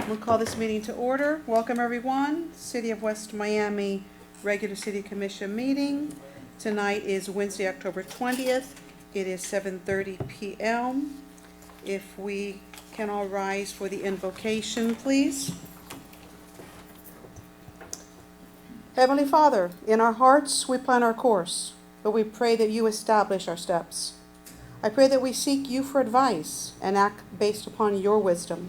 We'll call this meeting to order. Welcome, everyone. City of West Miami Regular City Commission meeting. Tonight is Wednesday, October 20th. It is 7:30 p.m. If we can all rise for the invocation, please. Heavenly Father, in our hearts we plan our course, but we pray that you establish our steps. I pray that we seek you for advice and act based upon your wisdom.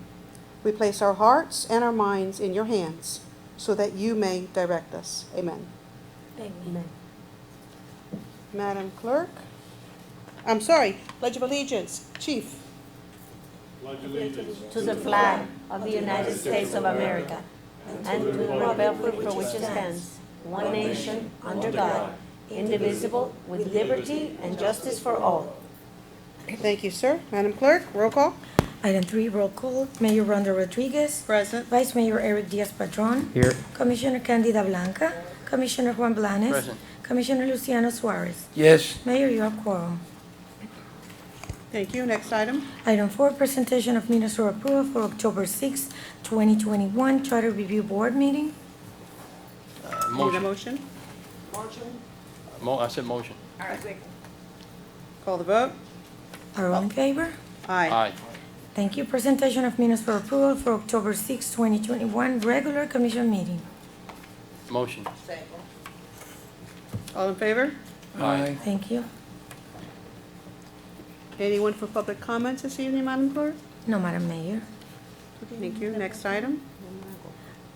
We place our hearts and our minds in your hands so that you may direct us. Amen. Amen. Madam Clerk. Pledge of Allegiance. Chief. To the flag of the United States of America and to the republic for which it stands, one nation, under God, indivisible, with liberty and justice for all. Thank you, sir. Madam Clerk, roll call. Item 3, roll call. Mayor Rhonda Rodriguez. Present. Vice Mayor Eric Diaz-Padrón. Here. Commissioner Candida Blanca. Commissioner Juan Blanes. Present. Commissioner Luciano Suarez. Yes. Mayor, you have quorum. Thank you. Next item. Item 4, presentation of minutes for approval for October 6, 2021, Charter Review Board meeting. Need a Motion. motion? I said motion. Call the vote. Are all in favor? Aye. Aye. Thank you. Presentation of minutes for approval for October 6, 2021, regular commission meeting. Motion. All in favor? Aye. Thank you. Anyone for public comments this evening, Madam Clerk? No, Madam Mayor. Thank you. Next item.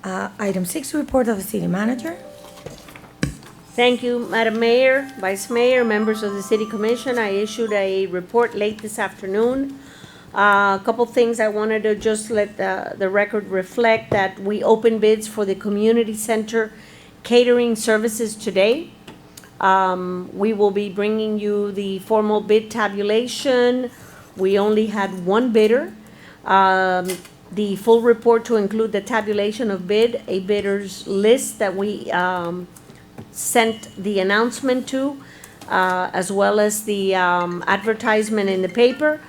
Item 6, report of the city manager. Thank you, Madam Mayor, Vice Mayor, members of the City Commission. I issued a report late this afternoon. A couple things I wanted to just let the record reflect that we opened bids for the community center catering services today. We will be bringing you the formal bid tabulation. We only had one bidder. The full report to include the tabulation of bid, a bidder's list that we sent the announcement to, as well as the advertisement in the paper.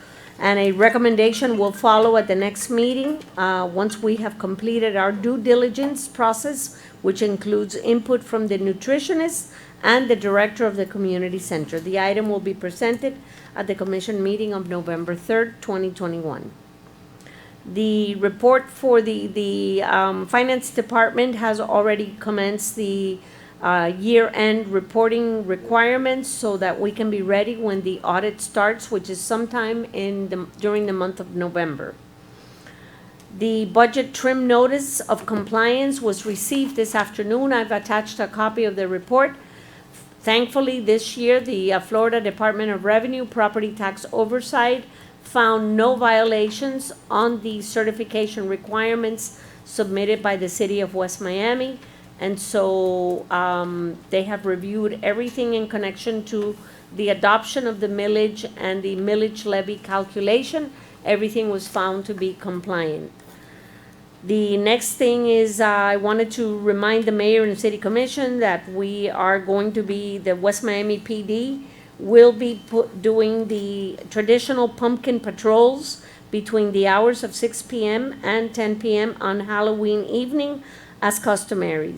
And a recommendation will follow at the next meeting, once we have completed our due diligence process, which includes input from the nutritionist and the director of the community center. The item will be presented at the commission meeting of November 3rd, 2021. The report for the finance department has already commenced the year-end reporting requirements so that we can be ready when the audit starts, which is sometime during the month of November. The budget trim notice of compliance was received this afternoon. I've attached a copy of the report. Thankfully, this year, the Florida Department of Revenue Property Tax Oversight found no violations on the certification requirements submitted by the City of West Miami. And so they have reviewed everything in connection to the adoption of the millage and the millage levy calculation. Everything was found to be compliant. The next thing is I wanted to remind the mayor and the city commission that we are going to be, the West Miami PD will be doing the traditional pumpkin patrols between the hours of 6 p.m. and 10 p.m. on Halloween evening as customary.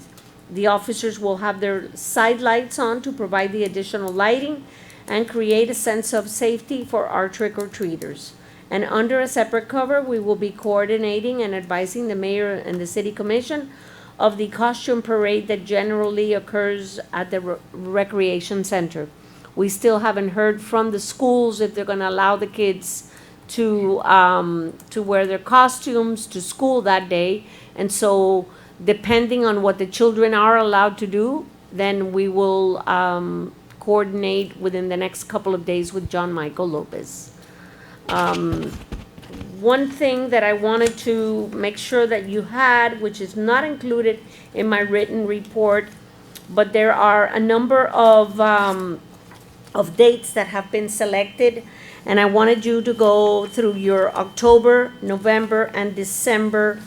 The officers will have their side lights on to provide the additional lighting and create a sense of safety for our trick-or-treaters. And under a separate cover, we will be coordinating and advising the mayor and the city commission of the costume parade that generally occurs at the recreation center. We still haven't heard from the schools if they're gonna allow the kids to wear their costumes to school that day. And so depending on what the children are allowed to do, then we will coordinate within the next couple of days with John Michael Lopez. One thing that I wanted to make sure that you had, which is not included in my written report, but there are a number of dates that have been selected, and I wanted you to go through your October, November, and December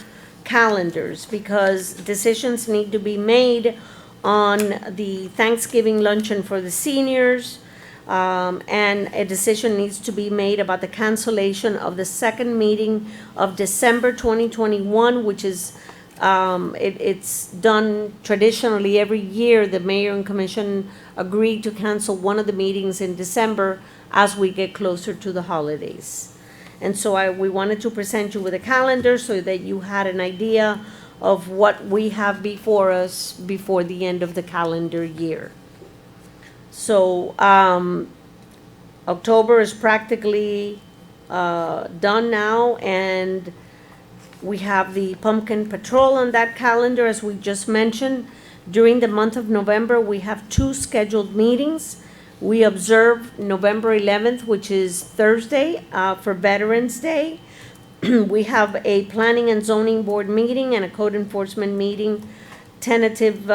calendars because decisions need to be made on the Thanksgiving luncheon for the seniors, And a decision needs to be made about the cancellation of the second meeting of December 2021, which is, it's done traditionally every year. The mayor and commission agree to cancel one of the meetings in December as we get closer to the holidays. And so we wanted to present you with a calendar so that you had an idea of what we have before us before the end of the calendar year. So, October is practically, done now, and we have the Pumpkin Patrol on that calendar, as we just mentioned. During the month of November, we have 2 scheduled meetings. We observe November 11th, which is Thursday, for Veterans Day. We have a Planning and Zoning Board meeting and a Code Enforcement meeting, tentatively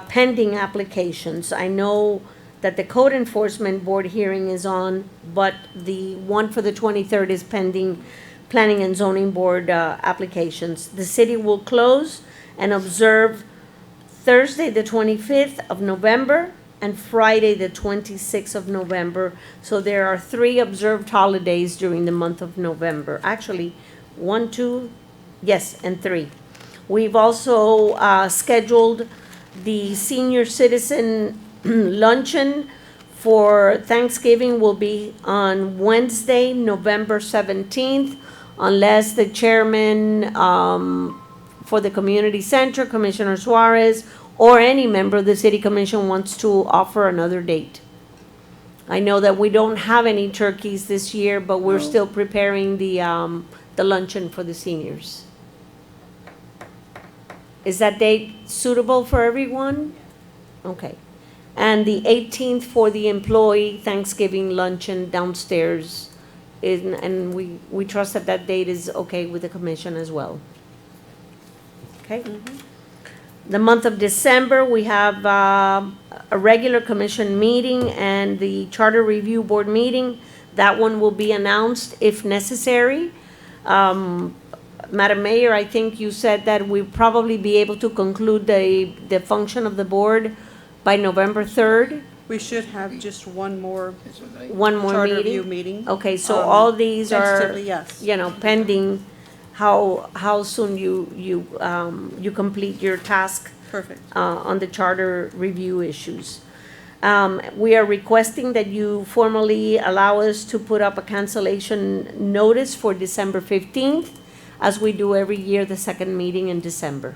pending applications. I know that the Code Enforcement Board hearing is on, but the one for the 23rd is pending Planning and Zoning Board applications. The city will close and observe Thursday, the 25th of November, and Friday, the 26th of November. So there are 3 observed holidays during the month of November. Actually, 1, 2, yes, and 3. We've also scheduled the senior citizen luncheon for Thanksgiving will be on Wednesday, November 17th, unless the chairman for the community center, Commissioner Suarez, or any member of the city commission wants to offer another date. I know that we don't have any turkeys this year, but we're still preparing the luncheon for the seniors. Is that date suitable for everyone? Okay. And the 18th for the employee Thanksgiving luncheon downstairs, and we trust that that date is okay with the commission as well. Okay? The month of December, we have a regular commission meeting and the Charter Review Board meeting. That one will be announced if necessary. Madam Mayor, I think you said that we'll probably be able to conclude the function of the board by November 3rd. We should have just one more One more charter review meeting? meeting. Okay, so all these are, Tentatively, yes. pending how soon you complete your task Perfect. on the charter review issues. We are requesting that you formally allow us to put up a cancellation notice for December 15th, as we do every year, the second meeting in December.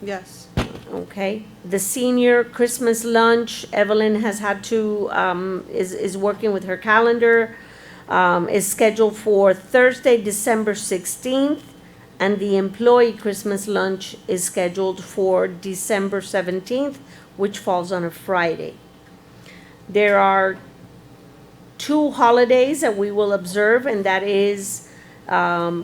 Yes. Okay? The senior Christmas lunch, Evelyn has had to, is working with her calendar, is scheduled for Thursday, December 16th, and the employee Christmas lunch is scheduled for December 17th, which falls on a Friday. There are 2 holidays that we will observe, and that is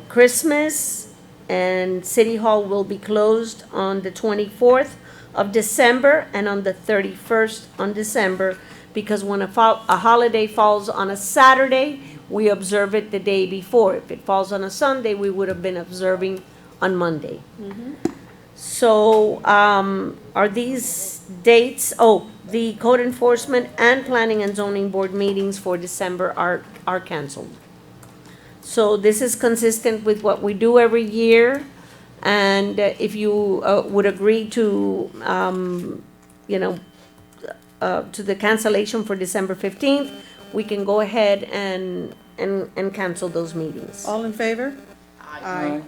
Christmas, and City Hall will be closed on the 24th of December and on the 31st on December, because when a holiday falls on a Saturday, we observe it the day before. If it falls on a Sunday, we would have been observing on Monday. So, are these dates, the Code Enforcement and Planning and Zoning Board meetings for December are canceled. So this is consistent with what we do every year, and if you would agree to, to the cancellation for December 15th, we can go ahead and cancel those meetings. All in favor? Aye.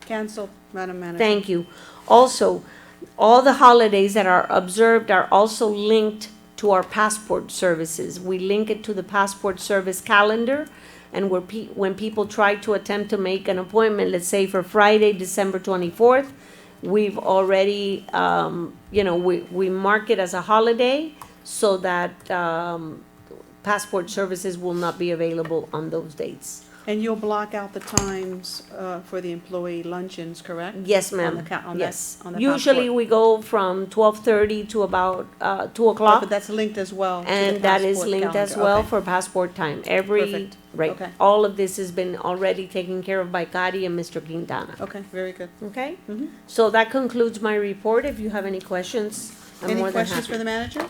Cancel, Madam Manager. Thank you. Also, all the holidays that are observed are also linked to our passport services. We link it to the passport service calendar, and when people try to attempt to make an appointment, let's say for Friday, December 24th, we've already, we mark it as a holiday so that passport services will not be available on those dates. And you'll block out the times for the employee luncheons, correct? Yes, On ma'am. the on Yes. that- on the Usually passport. we go from 12:30 to about 2 o'clock. But that's linked as well to the And that is passport linked as calendar. well Okay. for passport time. Perfect. Right. Okay. All of this has been already taken care of by Kari and Mr. Quintana. Okay, very good. Okay? Mhm. So that concludes my report. If you have any questions, I'm Any more than questions for happy. the manager?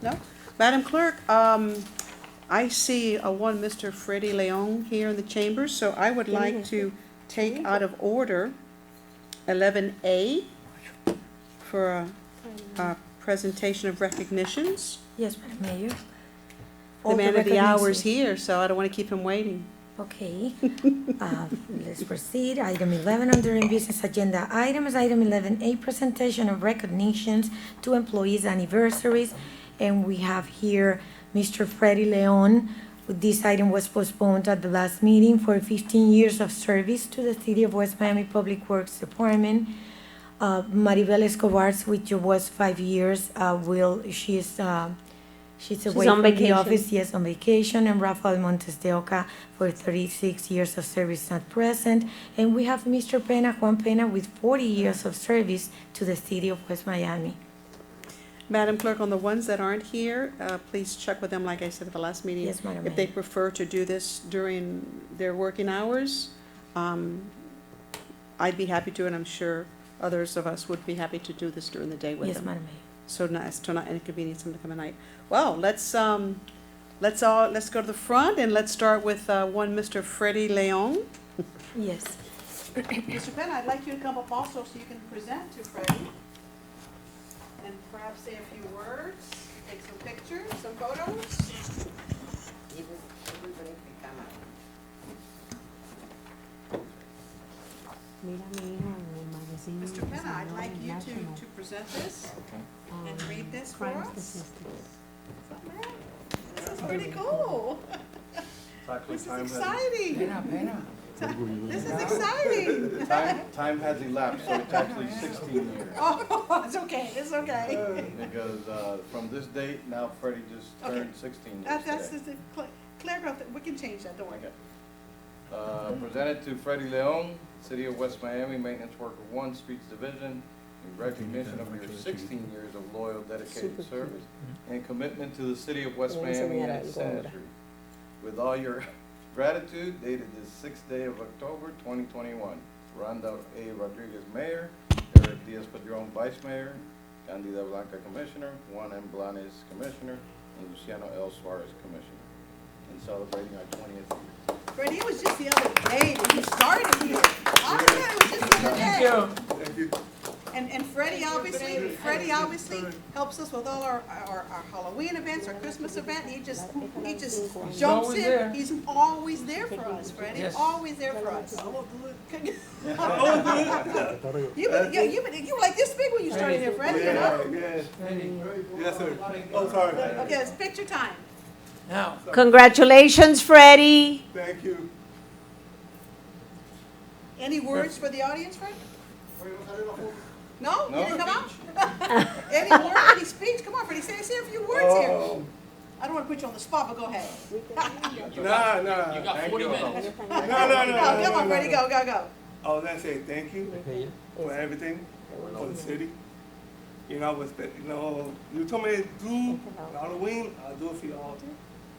No? Madam Clerk, I see a one Mr. Freddie Leon here in the chambers, so I would like to take out of order 11A for a presentation of recognitions. Yes, Madam Mayor. The All man of the hour's recognitions- here, so I don't want to keep him waiting. Okay, let's proceed. Item 11 under new business agenda items. Item 11A, presentation of recognitions to employees' anniversaries. And we have here Mr. Freddie Leon. This item was postponed at the last meeting for 15 years of service to the City of West Miami Public Works Department. Maribel Escobar, which was 5 years, she's away on from the vacation. office, yes, on vacation, and Rafael Montes de Oca for 36 years of service not present. And we have Mr. Pena, Juan Pena, with 40 years of service to the City of West Miami. Madam Clerk, on the ones that aren't here, please check with them, like I said at the last meeting. Yes, Madam If they Mayor. prefer to do this during their working hours, I'd be happy to, and I'm sure others of us would be happy to do this during the day with Yes, them. Madam Mayor. So as to not inconvenience them to come at night. Well, let's go to the front and let's start with one Mr. Freddie Leon. Yes. Mr. Penn, I'd like you to come up also so you can present to Freddie. And perhaps say a few words, take some pictures, some photos. Mr. Penna, I'd like you to present this and read this for us. What's up, man? This is pretty cool. This is exciting. This is exciting. Time has elapsed, so it's actually 16 years. Oh, it's okay, it's okay. Because from this date, now Freddie just Okay. turned 16 years That's today. clear, we can change that, don't worry. Okay. Presented to Freddie Leon, City of West Miami, Maintenance Worker 1, Streets Division, in recognition of your 16 years of loyal, dedicated service and commitment to the City of West Miami and its citizenry. With all your gratitude, dated this 6th day of October 2021, Rhonda A. Rodriguez, Mayor, Eric Diaz-Padrón, Vice Mayor, Candida Blanca, Commissioner, Juan M. Blanes, Commissioner, and Luciano L. Suarez, Commissioner, in celebrating our 20th year. Freddie, it was just the other day that you started here. Oh, yeah, it was just the other day. And Freddie obviously helps us with all our Halloween events, our Christmas event. He just jumps in. He's always there for us, Freddie. Always there for us. You were like this big when you started here, Freddie, you know? Yes, sir. Oh, sorry. Okay, it's picture time. Now, Congratulations, Freddie. thank you. Any words for the audience, Fred? No? No You didn't come out? Any word, any speech? Come on, Freddie, say a few words here. Oh, I don't want to put you on the spot, but go ahead. nah. You got 40 minutes. No. No, come on, Freddie, go. I was gonna say thank you for everything for the city. You know, you told me to do Halloween, I'll do it for y'all.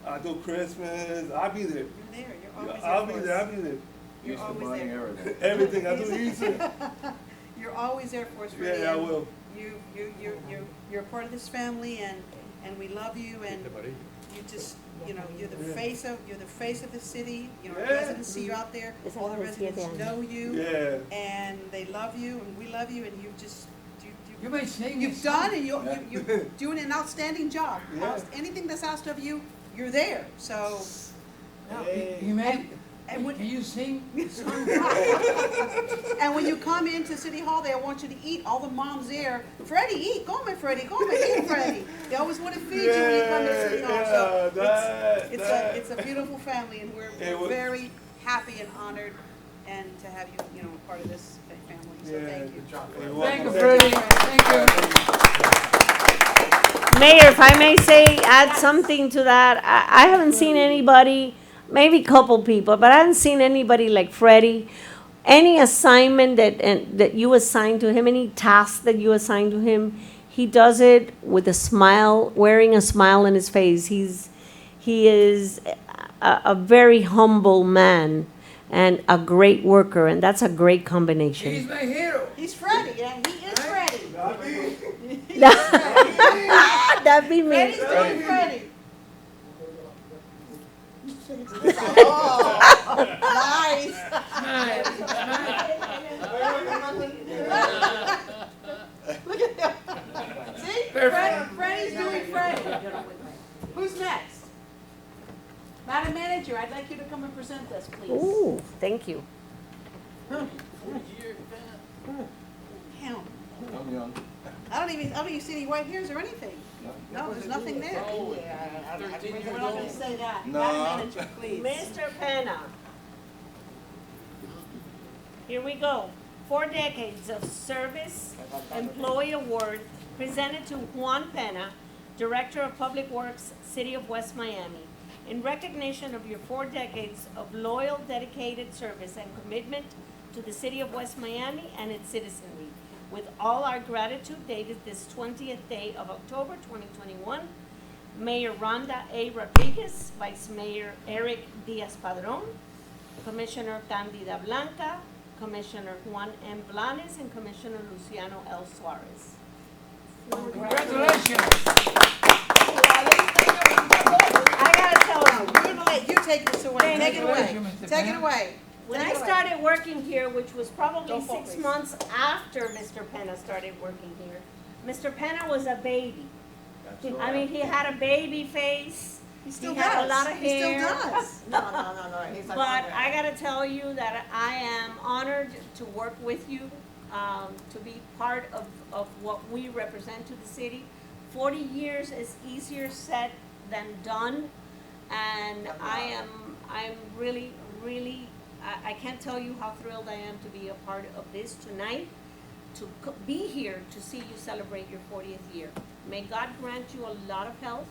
I'll do Christmas, I'll be there. You're there, you're always I'll there be for there, us. I'll be there. You're Easter always Bunny, there. everything. Everything, I'll do Easter. You're always there for us, Freddie. Yeah, I and will. You're a part of this family, and we love you, and you just, you're the face of the city. You know, Yeah. residents see you out there, all the residents know you, Yeah. and they love you, and we love you, and You may sing you've this done, song. and you're doing an outstanding job. Yeah. Anything that's asked of you, you're there, so. Now, Hey. you may, And when, can you sing this song? and when you come into City Hall, they want you to eat. All the moms there, Freddie, eat. Go on, Freddie. Go on, eat, Freddie. They always want to feed you when you come to City Hall. So it's a beautiful family, and we're very happy and honored, and to have you, part of this family. So thank you. Thank you, Freddie. Thank you. Mayor, if I may say, add something to that. I haven't seen anybody, maybe a couple people, but I haven't seen anybody like Freddie. Any assignment that you assign to him, any task that you assign to him, he does it with a smile, wearing a smile on his face. He is a very humble man and a great worker, and that's a great combination. He's my hero. He's Freddie, yeah. He is Freddie. That'd be me. Freddie's doing Freddie. Nice. Look at him. See? Freddie's doing Freddie. Who's next? Madam Manager, I'd like you to come and present us, please. Ooh, thank you. Count. I'm young. I don't even see any white hairs or anything. No, there's nothing there. We're not gonna say that. No. Madam Manager, please. Mr. Penna. Here we go. 4 decades of service employee award presented to Juan Penna, Director of Public Works, City of West Miami. In recognition of your 4 decades of loyal, dedicated service and commitment to the City of West Miami and its citizenry. With all our gratitude dated this 20th day of October 2021, Mayor Rhonda A. Rodriguez, Vice Mayor Eric Diaz-Padrón, Commissioner Candida Blanca, Commissioner Juan M. Blanes, and Commissioner Luciano L. Suarez. Congratulations. I gotta tell you, We're gonna let you take this away. Take it away. Congratulations, Mr. Take it Penna. away. when Take I it away. started working here, which was probably Don't fall, 6 please. months after Mr. Penna started working here, Mr. Penna was a baby. I mean, he had a baby face. He still He had does. a lot of He still hair. does. No. He's like, But I gotta tell you that I am honored to work with you, to be part of what we represent to the city. 40 years is easier said than done, and I'm really, I can't tell you how thrilled I am to be a part of this tonight, to be here to see you celebrate your 40th year. May God grant you a lot of health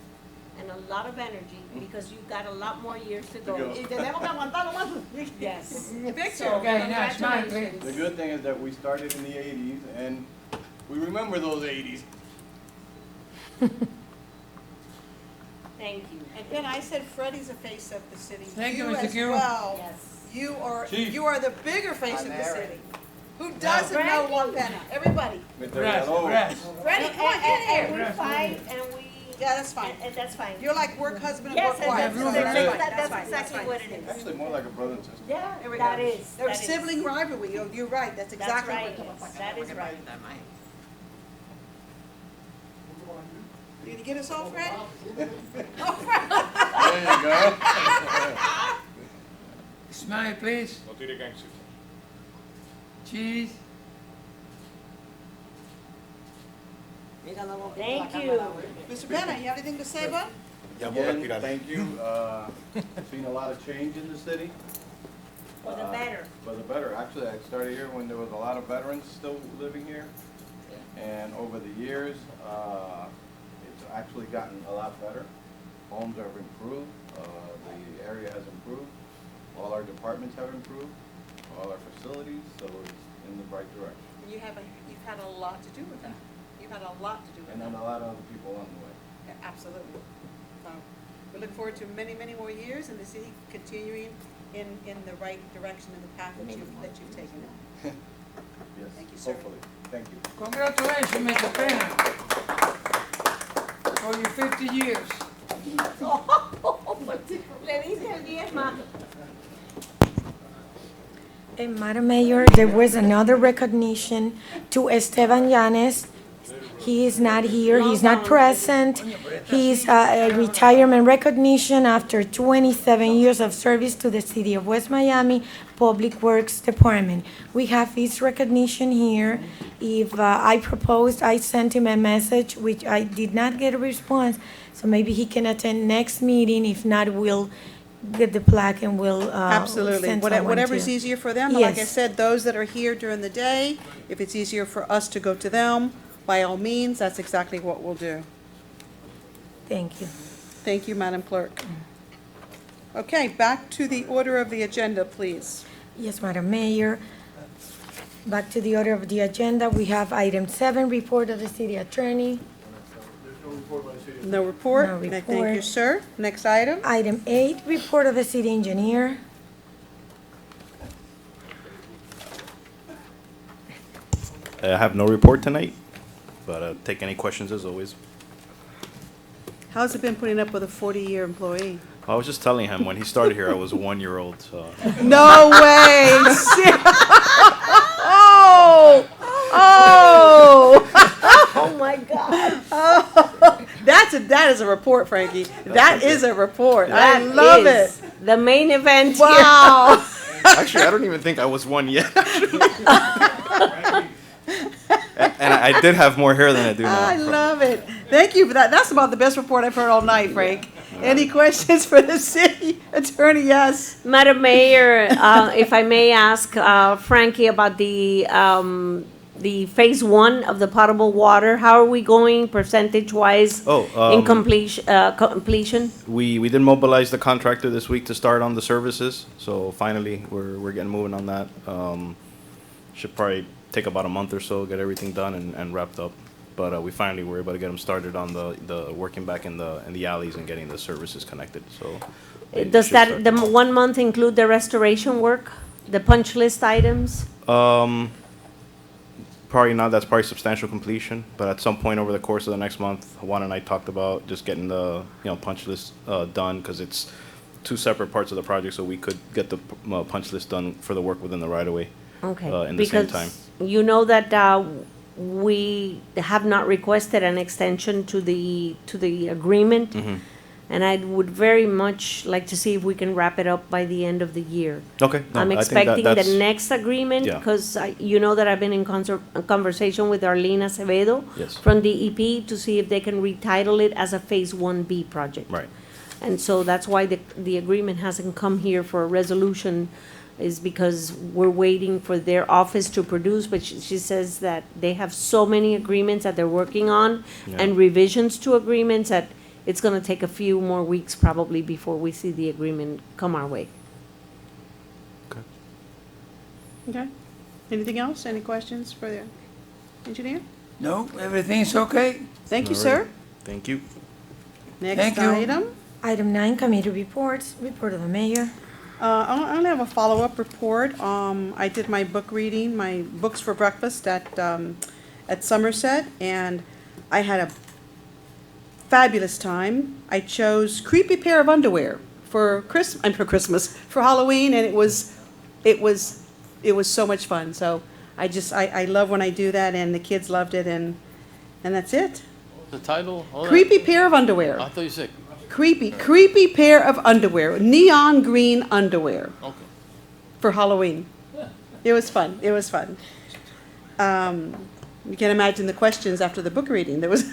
and a lot of energy, because you've got a lot more years to go. Y tenemos que aguantarlo más. Yes. Victor. So, Okay, now smile, congratulations. The good thing is that we started in the 80s, and we remember those 80s. Thank you. And then I said Freddie's the face of the city. Thank you, Mr. as Q. well. Yes. Chief. You are the bigger face of the city. Who doesn't Freddie. know Juan Penna? Everybody. Mr. Grass, Villalobos. grass. Freddie, come on, get in And here. we fight, and we. Yeah, that's fine. And that's fine. You're like work husband and Yes, work wife. and so that's- that's that's- fine, that's fine, exactly fine. what it is. Actually, more like a brother and sister. Yeah, There we that go. is. There was that is. sibling rivalry. You're right. That's That's exactly right, what. yes, that is right. You gonna get us all, Fred? There you go. Smile, please. Cheese. Thank you. Mr. Penna, you have anything to say, bud? Again, thank you. Seen a lot of change in the city. For the better. For the better. Actually, I started here when there was a lot of veterans still living here. And over the years, it's actually gotten a lot better. Homes have improved, the area has improved, all our departments have improved, all our facilities, so it's in the right direction. You've had a lot to do with that. You've had a lot to do with And that. then a lot of other people along the way. Yeah, absolutely. So, we look forward to many, many more years and the city continuing in the right direction and the path that you've taken. Yes, Thank you, sir. hopefully. Thank you. Congratulations, Mr. Penna. For your 50 years. Le dice el 10 más. And Madam Mayor, there was another recognition to Esteban Llanes. He is not here, he's not present. He's a retirement recognition after 27 years of service to the City of West Miami Public Works Department. We have his recognition here. If I proposed, I sent him a message, which I did not get a response, so maybe he can attend next meeting. If not, we'll get the plaque and we'll Absolutely. send someone Whatever's to- easier for them. But like I Yes. said, those that are here during the day, if it's easier for us to go to them, by all means, that's exactly what we'll do. Thank you. Thank you, Madam Clerk. Okay, back to the order of the agenda, please. Yes, Madam Mayor. Back to the order of the agenda, we have item 7, report of the city attorney. No report? No Thank you, report. sir. Next item. Item 8, report of the city engineer. I have no report tonight. But take any questions as always. How's it been putting up with a 40-year employee? I was just telling him when he started here, I was a 1-year-old. So No way! Oh! Oh! Oh, my God. That is a report, Frankie. That is a report. I That love is it. The main event here. Wow. actually, I don't even think I was one yet. And I did have more hair than I do now. I love it. Thank you for that. That's about the best report I've heard all night, Frank. Any questions for the city attorney? Yes. Madam Mayor, if I may ask Frankie about the phase one of the potable water, how are we going percentage-wise in completion? We did mobilize the contractor this week to start on the services. So finally, we're getting moving on that. Should probably take about a month or so, get everything done and wrapped up. But we finally were able to get them started on the working back in the alleys and getting the services connected. So they Does should that, start the tomorrow. 1 month include the restoration work, the punch list items? Probably not. That's probably substantial completion. But at some point over the course of the next month, Juan and I talked about just getting the punch list done because it's 2 separate parts of the project. So we could get the punch list done for the work within the right of way. Okay. In the same time. Because you know that we have not requested an extension to the agreement. Mm-hmm. And I would very much like to see if we can wrap it up by the end of the year. Okay. No, I'm I think expecting that's- the next agreement, Yeah. because you know that I've been in conversation with Arlene Acevedo Yes. from DEP to see if they can retitle it as a Phase 1B project. Right. And so that's why the agreement hasn't come here for a resolution, is because we're waiting for their office to produce, but she says that they have so many agreements that they're working on and Yeah. revisions to agreements that it's gonna take a few more weeks probably before we see the agreement come our way. Okay. Anything else? Any questions for the engineer? No, everything's okay? Thank you, All sir. right. Thank you. Next Thank you. item. Item 9, committee reports, report of the mayor. I only have a follow-up report. I did my book reading, my books for breakfast at Somerset, and I had a fabulous time. I chose creepy pair of underwear for for Halloween, and it was so much fun. So I love when I do that, and the kids loved it, and that's it. The title? Hold on. Creepy pair of underwear. I thought you said, Creepy pair of underwear. Neon green underwear okay. for Halloween. It was fun. It was fun. You can imagine the questions after the book reading. There was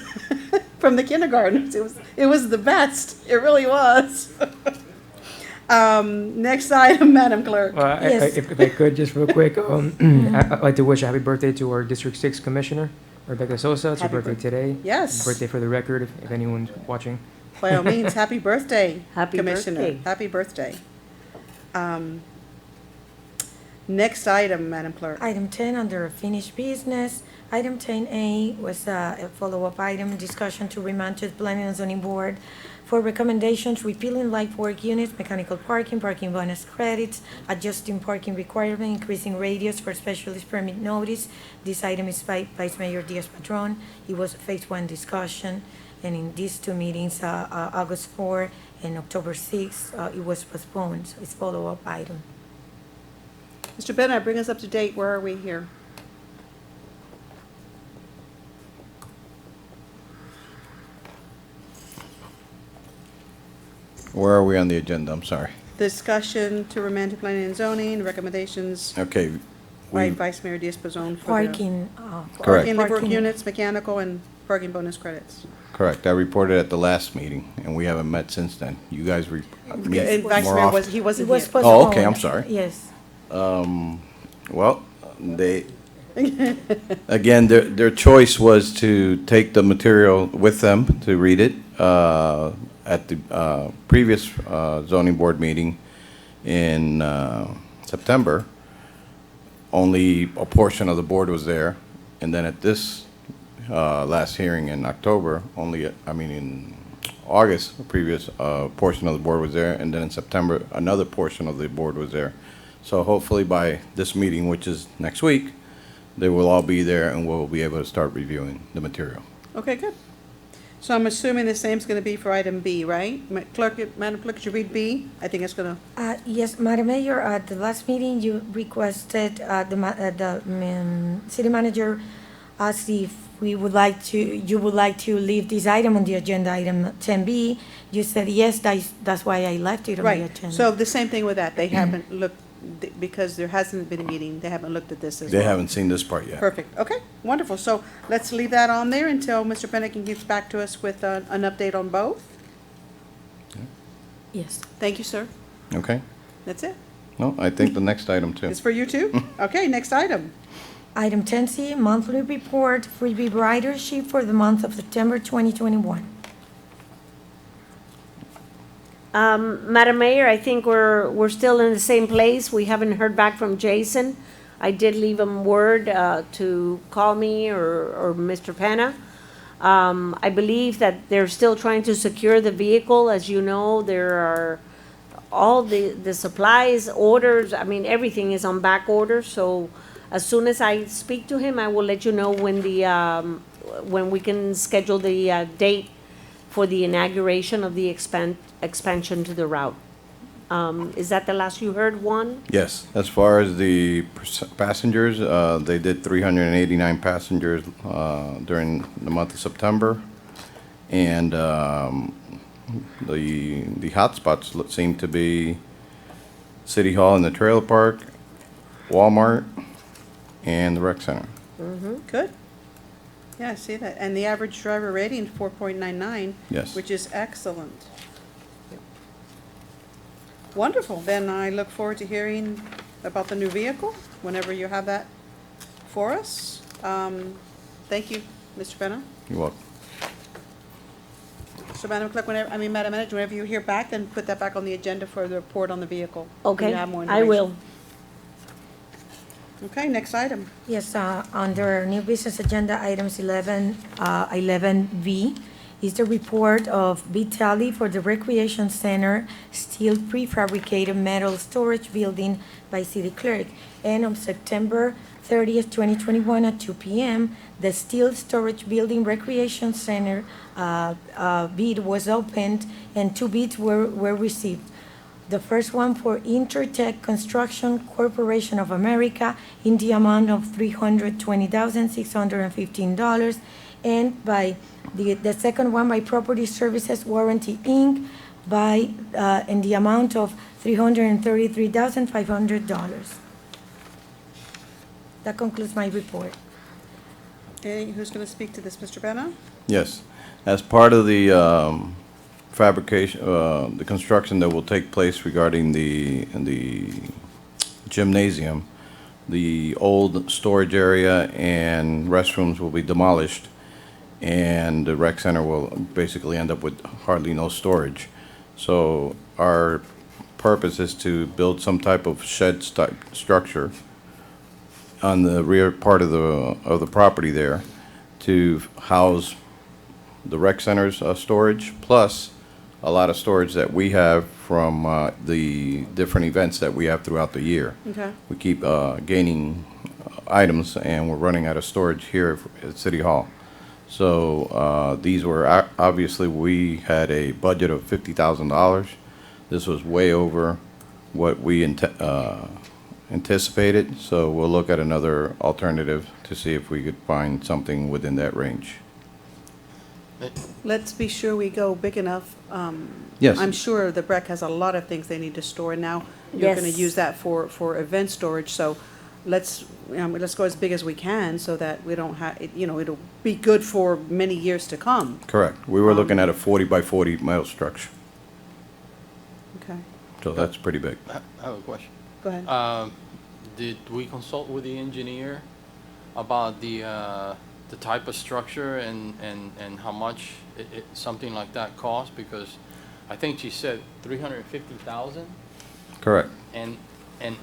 from the kindergartners. It was the best. It really was. Next item, Madam Clerk. Well, Yes. if I could, just real quick, I'd like to wish a happy birthday to our District 6 Commissioner, Rebecca Sosa. It's her Happy birthday today. Yes. Birthday for the record, if anyone's watching. By all means, happy birthday, Happy Commissioner. birthday. Happy birthday. Next item, Madam Clerk. Item 10, under finished business. Item 10A was a follow-up item, discussion to remand to the Planning and Zoning Board for recommendations, repealing light work units, mechanical parking, parking bonus credits, adjusting parking requirement, increasing radius for specialist permit notice. This item is by Vice Mayor Diaz-Padrón. It was a phase 1 discussion, and in these 2 meetings, August 4 and October 6, it was postponed. So it's follow-up item. Mr. Bennett, bring us up to date. Where are we here? Where are we on the agenda? I'm sorry. Discussion to remand to Planning and Zoning, recommendations Okay. by We, Vice Mayor Diaz-Padrón for the Parking. Correct. parking, live work parking. units, mechanical, and parking bonus credits. correct. I reported at the last meeting, and we haven't met since then. You guys meet And Vice more Mayor often. he It wasn't was here. postponed. Oh, okay, I'm sorry. Yes. Well, they, again, their choice was to take the material with them to read it. At the previous zoning board meeting in September, only a portion of the board was there. And then at this last hearing in October, in August, the previous portion of the board was there. And then in September, another portion of the board was there. So hopefully by this meeting, which is next week, they will all be there and we'll be able to start reviewing the material. Okay, good. So I'm assuming the same's gonna be for item B, right? Madam Clerk, could you read B? I think it's gonna, Yes, Madam Mayor, at the last meeting, you requested, city manager asked if you would like to leave this item on the agenda, item 10B. You said yes, that's why I left it on the right. agenda. So the same thing with that. They haven't looked, because there hasn't been a meeting, they haven't looked at this as well. They haven't seen this part yet. Perfect. Okay, wonderful. So let's leave that on there until Mr. Pennick gets back to us with an update on both. Yes. Thank you, sir. Okay? That's it. No, I think the next item too. It's for you too? Okay, next item. Item 10C, monthly report, freebie ridership for the month of September 2021. Madam Mayor, I think we're still in the same place. We haven't heard back from Jason. I did leave him word to call me or Mr. Penna. I believe that they're still trying to secure the vehicle. As you know, there are all the supplies, orders, I mean, everything is on back order. So as soon as I speak to him, I will let you know when we can schedule the date for the inauguration of the expansion to the route. Is that the last you heard, Juan? Yes, as far as the passengers, they did 389 passengers during the month of September. And the hotspots seem to be City Hall and the trailer park, Walmart, and the rec center. Good. Yeah, I see that. And the average driver rating, 4.99. Yes. Which is excellent. Wonderful. Then I look forward to hearing about the new vehicle whenever you have that for us. Thank you, Mr. Penna. You're welcome. So Madam Clerk, Madam Manager, whenever you hear back, then put that back on the agenda for the report on the vehicle. when Okay, you have more I will. information. Okay, next item. Yes, under new business agenda, items 11V is the report of bid tally for the Recreation Center steel prefabricated metal storage building by City Clerk. And on September 30th, 2021 at 2 p.m., the steel storage building Recreation Center bid was opened and 2 bids were received. The first one for Intertech Construction Corporation of America in the amount of $320,615, and by the second one by Property Services Warranty Inc. In the amount of $333,500. That concludes my report. Okay, who's going to speak to this, Mr. Penna? Yes. As part of the fabrication, the construction that will take place regarding the gymnasium, the old storage area and restrooms will be demolished, and the rec center will basically end up with hardly no storage. So our purpose is to build some type of shed structure on the rear part of the property there to house the rec center's storage, plus a lot of storage that we have from the different events that we have throughout the year. Okay. We keep gaining items, and we're running out of storage here at City Hall. So these were, obviously, we had a budget of $50,000. This was way over what we anticipated, so we'll look at another alternative to see if we could find something within that range. Let's be sure we go big enough. Yes. I'm sure the BREC has a lot of things they need to store, and now you're going to Yes. use that for event storage, so let's go as big as we can so that we don't have, it'll be good for many years to come. Correct. We were looking at a 40 by 40 metal structure, Okay, so that's pretty big. I have a question. go ahead. Did we consult with the engineer about the type of structure and how much something like that costs? Because I think she said 350,000 Correct. and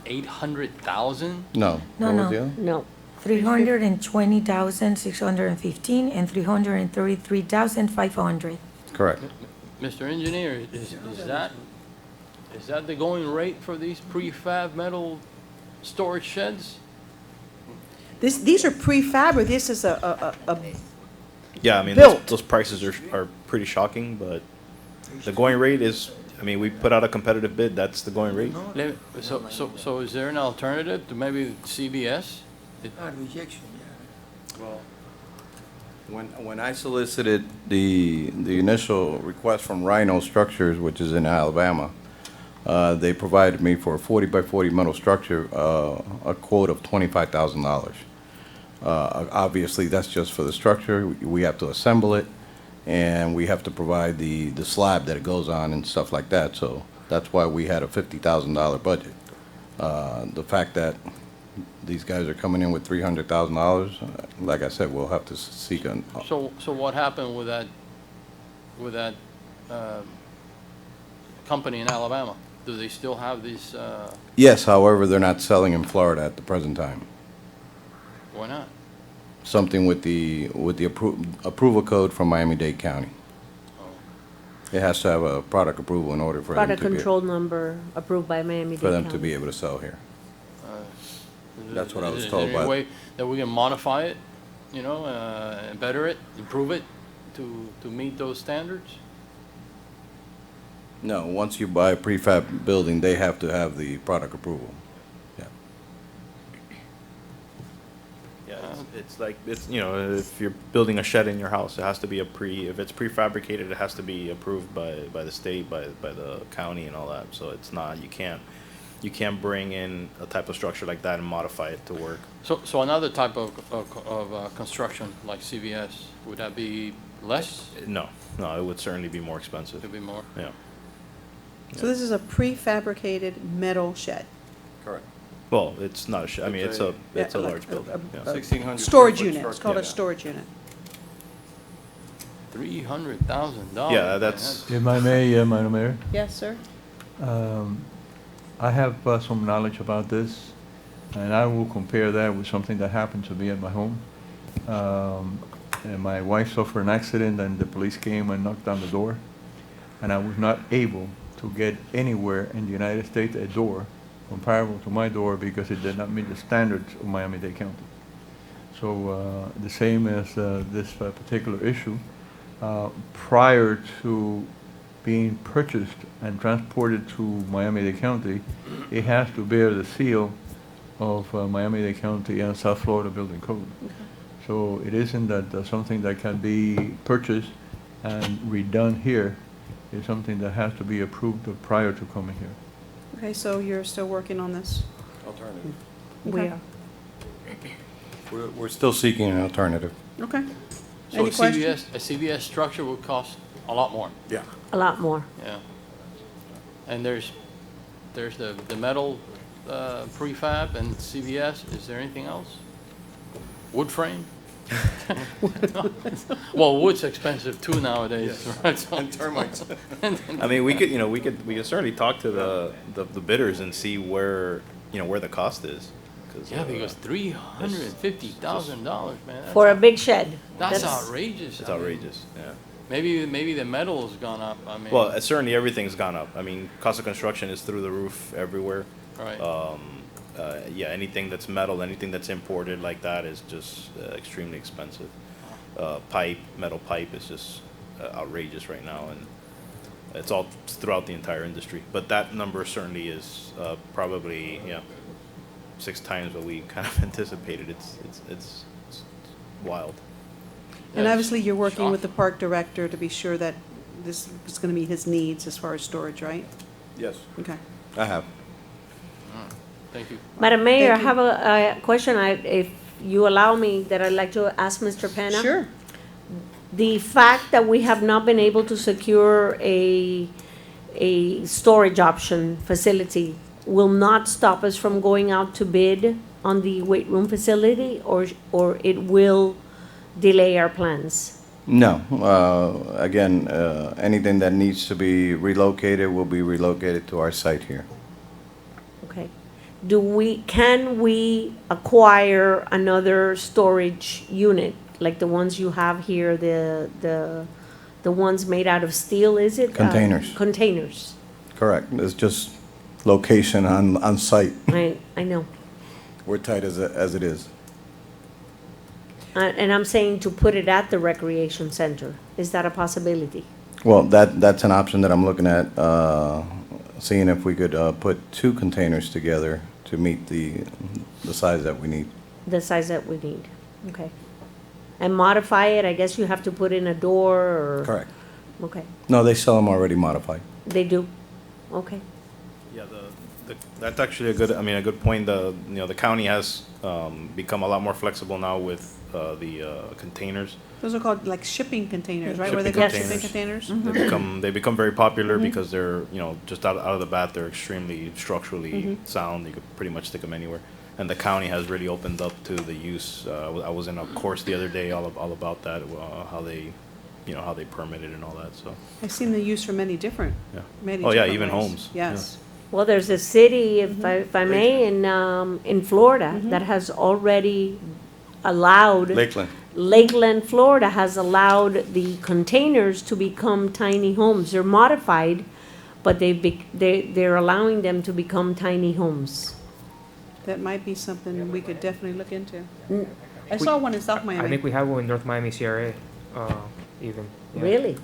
800,000. No. No, What was no. the other? No. 320,615 and 333,500. Correct. Mr. Engineer, is that the going rate for these prefab metal storage sheds? These are prefab, or this is a Yeah, I mean, Built. those prices are pretty shocking, but the going rate is, I mean, we put out a competitive bid, that's the going rate. So is there an alternative to maybe CBS? Well, when I solicited the initial request from Rhino Structures, which is in Alabama, they provided me for a 40 by 40 metal structure, a quote of $25,000. Obviously, that's just for the structure. We have to assemble it, and we have to provide the slab that it goes on and stuff like that. So that's why we had a $50,000 budget. The fact that these guys are coming in with $300,000, like I said, we'll have to seek an. So what happened with that company in Alabama? Do they still have these, Yes, however, they're not selling in Florida at the present time. why not? Something with the approval code from Miami-Dade County. It has to have a product approval in order for them Product to be, control number approved by Miami-Dade for them County. to be able to sell here. That's what I was Is told there by- any way that we can modify it, you know, and better it, improve it to meet those standards? No, once you buy a prefab building, they have to have the product approval. Yeah. Yeah, it's like, you know, if you're building a shed in your house, it has to be if it's prefabricated, it has to be approved by the state, by the county and all that. So it's not, you can't bring in a type of structure like that and modify it to work. So another type of construction, like CVS, would that be less? No, it would certainly be more expensive. Could be more? Yeah. So this is a prefabricated metal shed. Correct. Well, it's not a shed, I mean, it's a Yeah, like large building, yeah. 1,600 Storage square foot unit, it's structure. called a Yeah. storage unit. $300,000. Yeah, that's, If I may, Madam Mayor, Yes, sir? I have some knowledge about this, and I will compare that with something that happened to me at my home. And my wife suffered an accident, and the police came and knocked on the door, and I was not able to get anywhere in the United States a door comparable to my door because it did not meet the standards of Miami-Dade County. So the same as this particular issue, prior to being purchased and transported to Miami-Dade County, it has to bear the seal of Miami-Dade County and South Florida Building Code. So it isn't that something that can be purchased and redone here. It's something that has to be approved prior to coming here. Okay, so you're still working on this? Alternative. We Okay. are. We're still seeking an alternative. Okay. So Any a questions? CVS structure would cost a lot more, Yeah. A lot more. yeah. And there's the metal prefab and CVS. Is there anything else? Wood frame? Well, wood's expensive too nowadays, right? So- And termites. I mean, we could certainly talk to the bidders and see where the cost is. Yeah, because $350,000, man. For a big shed. That's outrageous. It's I mean, outrageous, yeah. Maybe the metal's gone up, I mean. Well, certainly everything's gone up. I mean, cost of construction is through the roof everywhere. Right. Yeah, anything that's metal, anything that's imported like that is just extremely expensive. Metal pipe is just outrageous right now, and it's all throughout the entire industry. But that number certainly is probably 6 times what we kind of anticipated. It's wild. And Yeah, obviously, you're working with the shocking. park director to be sure that this is going to meet his needs as far as storage, right? Yes, Okay. I have. Thank you. Madam Mayor, I Thank you. have a question, if you allow me, that I'd like to ask Mr. Penna. Sure. The fact that we have not been able to secure a storage option facility will not stop us from going out to bid on the weight room facility, or it will delay our plans? No, again, anything that needs to be relocated will be relocated to our site here. Okay. Can we acquire another storage unit, like the ones you have here, the ones made out of steel, is it? Containers. Containers. Correct, it's just location on site. I know. We're tight as it is. And I'm saying to put it at the recreation center. Is that a possibility? Well, that's an option that I'm looking at, seeing if we could put 2 containers together to meet the size that we need. The size that we need, okay. And modify it, I guess you have to put in a door or? Correct. Okay, No, they sell them already modified. they do, okay. Yeah, that's actually a good point. The county has become a lot more flexible now with the containers. Those are called like shipping containers, right? Where they Shipping call shipping containers. containers? They become very popular because they're, just out of the bat, they're extremely structurally sound. You could pretty much stick them anywhere. And the county has really opened up to the use. I was in a course the other day all about that, how they permit it and all that, so, I've seen the use for many different, yeah. many Oh, yeah, different even ways. homes. Yes. Well, there's a city, if I may, in Florida that has already allowed. Lakeland. Lakeland, Florida has allowed the containers to become tiny homes. They're modified, but they're allowing them to become tiny homes. That might be something we could definitely look into. Mm. I saw one in South I Miami. think we have one in North Miami CRA, even. Yeah. Really?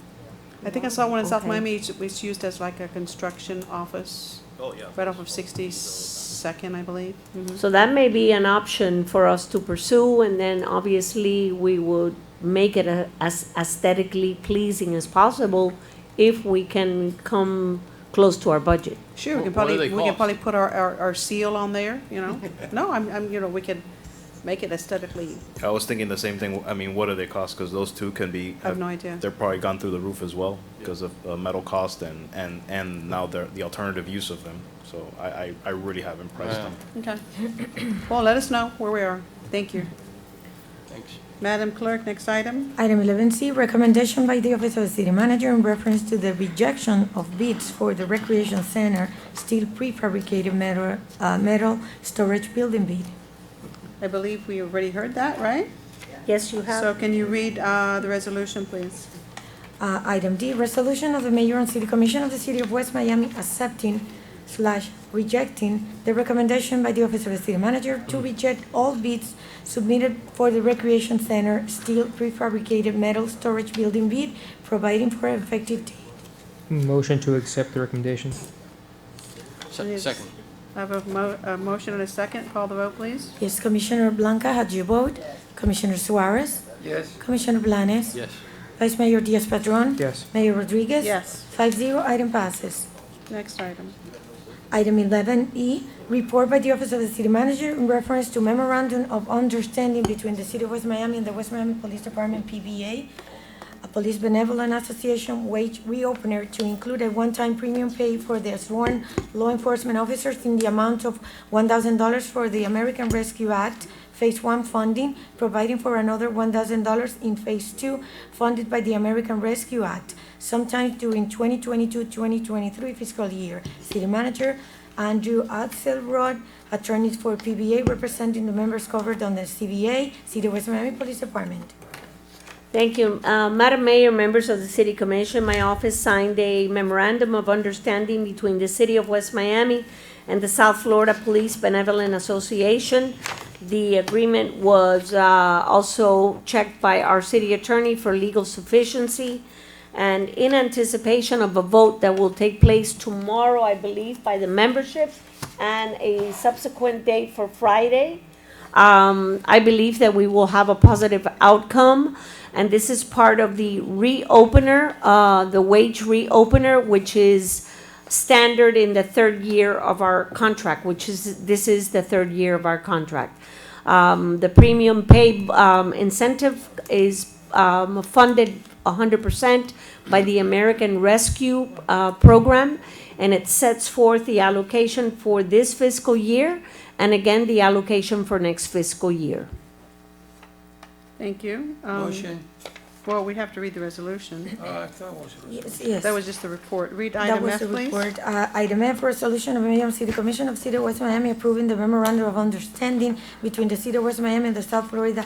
I think I saw one in South Okay. Miami. It's used as like a construction office, Oh, yeah. right off of 62nd, I believe. So that may be an option for us to pursue, and then obviously we would make it as aesthetically pleasing as possible if we can come close to our budget. Sure, we can What do they probably cost? put our seal on there, No, I'm, we could make it aesthetically, I was thinking the same thing. I mean, what do they cost? Because those two can be. I have no idea. They're probably gone through the roof as well because of metal cost and now the alternative use of them. So I really haven't priced Yeah. them. Okay. Well, let us know where we are. Thank you. Thanks. Madam Clerk, next item. Item 11C, recommendation by the Office of the City Manager in reference to the rejection of bids for the Recreation Center steel prefabricated metal storage building bid. I believe we already heard that, right? Yes, you So have? can you read the resolution, please? Item D, resolution of the Mayor and City Commission of the City of West Miami accepting/rejecting the recommendation by the Office of the City Manager to reject all bids submitted for the Recreation Center steel prefabricated metal storage building bid, providing for an effective date. Motion to accept the recommendation. Second. I have a motion and a second. Call the vote, please. Yes, Commissioner Blanca, how do you vote? Commissioner Suarez? Yes. Commissioner Blanes? Yes. Vice Mayor Diaz-Padrón? Yes. Mayor Rodriguez? Yes. 5-0, item passes. Next item. Item 11E, report by the Office of the City Manager in reference to memorandum of understanding between the City of West Miami and the West Miami Police Department, PBA, a Police Benevolent Association wage reopener to include a one-time premium pay for the sworn law enforcement officers in the amount of $1,000 for the American Rescue Act Phase 1 funding, providing for another $1,000 in Phase 2 funded by the American Rescue Act sometime during 2022-2023 fiscal year. City Manager Andrew Axelrod, attorneys for PBA representing the members covered on the CBA, City of West Miami Police Department. Thank you. Madam Mayor, members of the City Commission, my office signed a memorandum of understanding between the City of West Miami and the South Florida Police Benevolent Association. The agreement was also checked by our city attorney for legal sufficiency. And in anticipation of a vote that will take place tomorrow, I believe, by the membership and a subsequent date for Friday, I believe that we will have a positive outcome. And this is part of the reopener, the wage reopener, which is standard in the third year of our contract, this is the third year of our contract. The premium pay incentive is funded 100% by the American Rescue Program, and it sets forth the allocation for this fiscal year, and again, the allocation for next fiscal year. Thank you. Motion. Well, we have to read the resolution. I thought it was. Yes. That was just the report. Read That item was F, the please. report. Item F, resolution of the Mayor and City Commission of City of West Miami approving the memorandum of understanding between the City of West Miami and the South Florida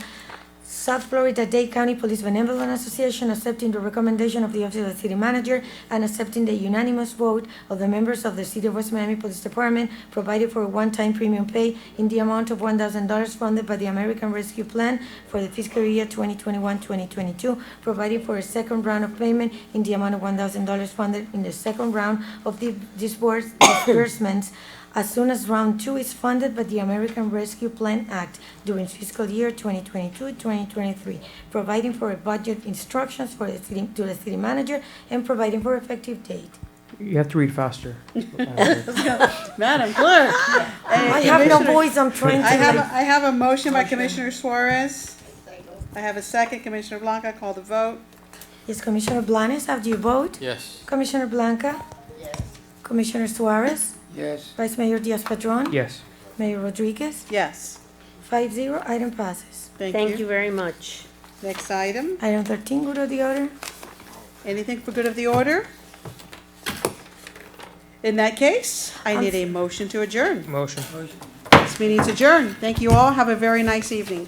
South Florida Dade County Police Benevolent Association accepting the recommendation of the Office of the City Manager and accepting the unanimous vote of the members of the City of West Miami Police Department, provided for a one-time premium pay in the amount of $1,000 funded by the American Rescue Plan for the fiscal year 2021-2022, providing for a second round of payment in the amount of $1,000 funded in the second round of the disbursements as soon as round 2 is funded by the American Rescue Plan Act during fiscal year 2022-2023, providing for a budget instructions for the city, to the city manager, and providing for effective date. You have to read faster. Madam Clerk. I have no voice, I'm trying to. I have a motion by Commissioner Suarez. I have a second, Commissioner Blanca, call the vote. Yes, Commissioner Blanes, how do you vote? Yes. Commissioner Blanca? Yes. Commissioner Suarez? Yes. Vice Mayor Diaz-Padrón? Yes. Mayor Rodriguez? Yes. 5-0, item passes. Thank you very much. Next item, Item 13, good of the order. anything for good of the order? In that case, I need a motion to adjourn. Motion. This meeting's adjourned. Thank you all. Have a very nice evening.